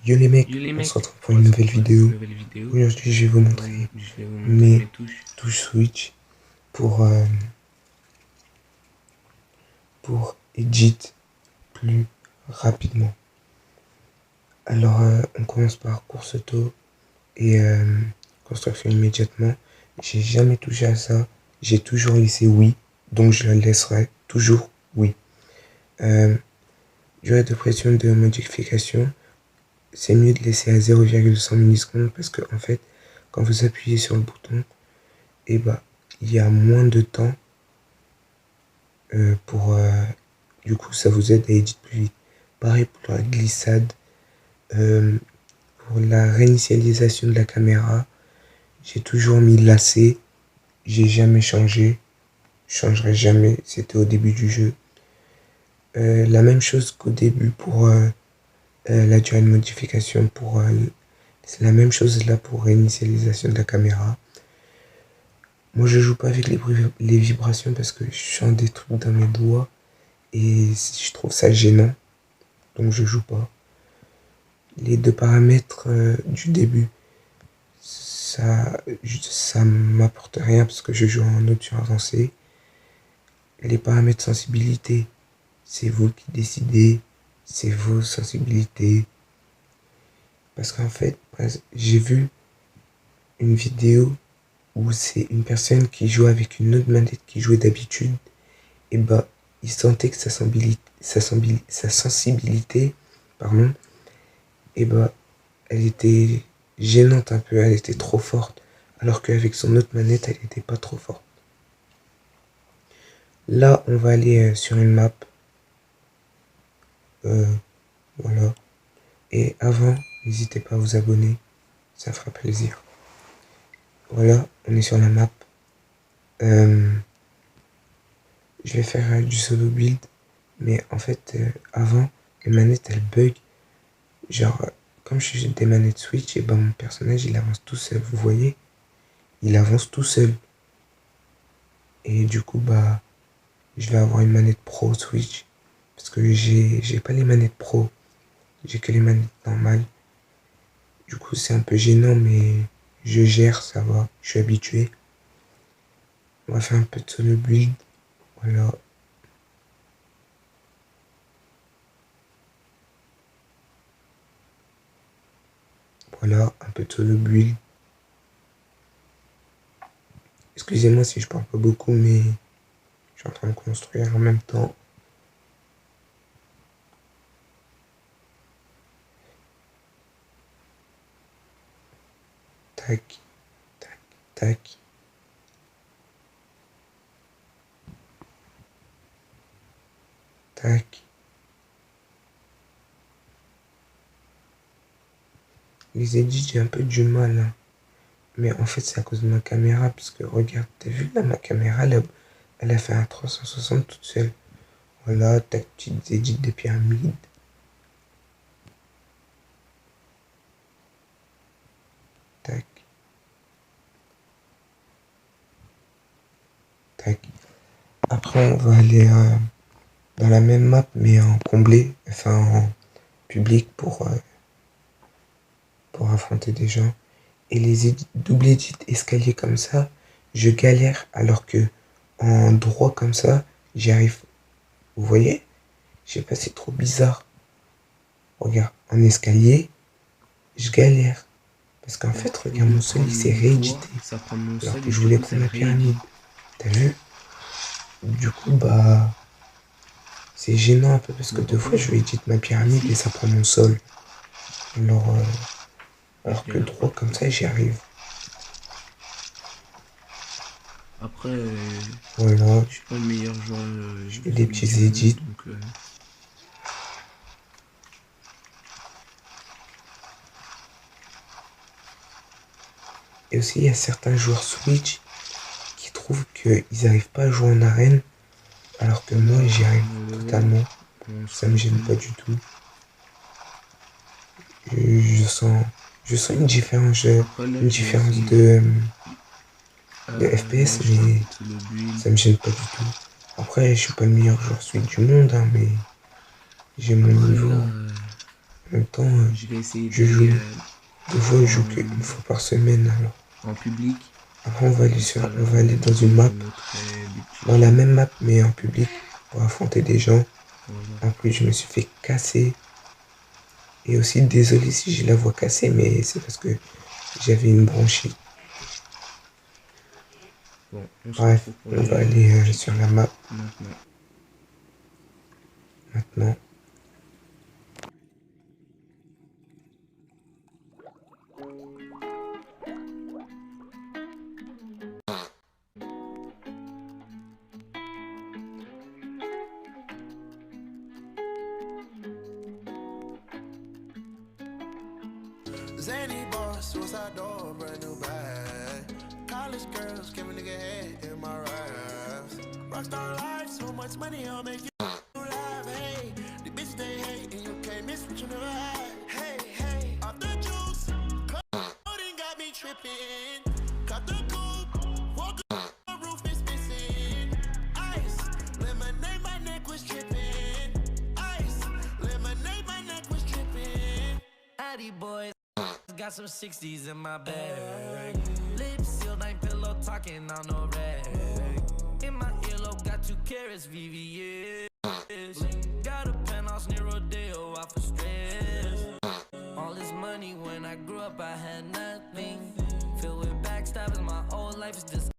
Yo les mecs, Yo les on se mecs, retrouve pour on une se nouvelle retrouve pour une vidéo. nouvelle vidéo. Aujourd'hui, je vais vous montrer Je vais vous montrer mes mes touches. touches Switch pour, pour edit plus rapidement. Alors, on commence par course auto et construction immédiatement. J'ai jamais touché à ça. J'ai toujours laissé oui, donc je la laisserai toujours oui. Durée de pression de modification, c'est mieux de laisser à 0,100 millisecondes parce que en fait, quand vous appuyez sur le bouton, et bah, il y a moins de temps pour du coup ça vous aide à éditer plus vite. Pareil pour la glissade, pour la réinitialisation de la caméra, j'ai toujours mis lacet, j'ai jamais changé, je changerai jamais, c'était au début du jeu. La même chose qu'au début pour la durée de modification, pour c'est la même chose là pour réinitialisation de la caméra. Moi je joue pas avec les vibrations parce que je sens des trucs dans mes doigts et je trouve ça gênant, donc je joue pas. Les deux paramètres du début, ça m'apporte rien parce que je joue en option avancée. Les paramètres sensibilité, c'est vous qui décidez, c'est vos sensibilités. Parce qu'en fait, j'ai vu une vidéo où c'est une personne qui jouait avec une autre manette qui jouait d'habitude, et bah, il sentait que sa sensibilité, pardon, et bah, elle était gênante un peu, elle était trop forte, alors qu'avec son autre manette, elle n'était pas trop forte. Là, on va aller sur une map, voilà. Et avant, n'hésitez pas à vous abonner, ça fera plaisir. Voilà, on est sur la map. Je vais faire du solo build, mais en fait, avant, les manettes elles bug. Genre, comme je suis des manettes Switch, et ben mon personnage il avance tout seul, vous voyez? Il avance tout seul. Et du coup, bah, je vais avoir une manette pro Switch. Parce que j'ai pas les manettes pro, j'ai que les manettes normales. Du coup, c'est un peu gênant, mais je gère, ça va, je suis habitué. On va faire un peu de solo build, voilà. Voilà, un peu de solo build. Excusez-moi si je parle pas beaucoup, mais je suis en train de construire en même temps. Tac, tac, tac. Tac. Les edits, j'ai un peu du mal, hein. Mais en fait, c'est à cause de ma caméra. Parce que regarde, t'as vu là, ma caméra, elle a fait un 360 toute seule. Voilà, tac, petites edits de pyramide. Tac. Tac. Après, on va aller dans la même map, mais en comblé, enfin en public pour affronter des gens. Et les double edits escalier comme ça, je galère, alors que en droit comme ça, j'y arrive. Vous voyez? Je sais pas, c'est trop bizarre. Regarde, en escalier, je galère. Parce qu'en fait, Au regarde, lieu mon de sol, il prendre s'est mon poids, réédité. ça prend mon Alors sol que et je du voulais coup ça prendre le ma pyramide. réédite. T'as vu? Du coup, bah, c'est gênant un peu parce que Bon, deux par fois, contre, je vais éditer ma pyramide ici, et ça prend mon sol. Alors, je alors que galère pas droit comme trop. ça, j'y arrive. Après, Voilà, je suis pas le meilleur joueur je fais des Switch petits du monde, edits. donc Et aussi, il y a certains joueurs Switch qui trouvent qu'ils n'arrivent pas à jouer en arène, alors que là, moi, j'y arrive on est level, totalement. on se Ça me gêne renseigne. pas du tout. Je sens Après là, une je vais différence essayer de FPS, d'acheter un mais peu de solo build. ça me gêne pas du tout. Après, je suis pas le meilleur joueur Switch du monde, hein, mais j'ai mon Après là, niveau. En même temps, Je vais essayer je d'aller joue. Des fois, je joue qu'une fois par semaine. Alors. en public. Après, on va aller, Comme ça, on va aller dans une map, je noterai des petits dans la trucs. même map, mais en public, pour affronter des gens. Voilà. En plus, je me suis fait casser. Et aussi, désolé si j'ai la voix cassée, mais c'est parce que j'avais une bronchite. Bon, on se Bref, retrouve pour on les va aller petits sur trucs la map maintenant. maintenant. Zany boss, suicide door, brand new bag. College girls, give a nigga head in my raps. Rockstar life, so much money, I'll make you laugh. Hey, the bitch they hate, and you can't miss what you never had. Hey, hey, off the juice, coding got me tripping. Cut the coupe, walk up, the roof is missing. Ice, lemonade, my neck was tripping. Ice, lemonade, my neck was tripping. Addy boys. Got some 60s in my bag. Lips sealed, ain't pillow talking on no rag. In my earlobe, got 2 carats, VVS. Got a penthouse near Rodeo, off of stress. All this money when I grew up, I had nothing. Filled with backstabbing, my whole life is just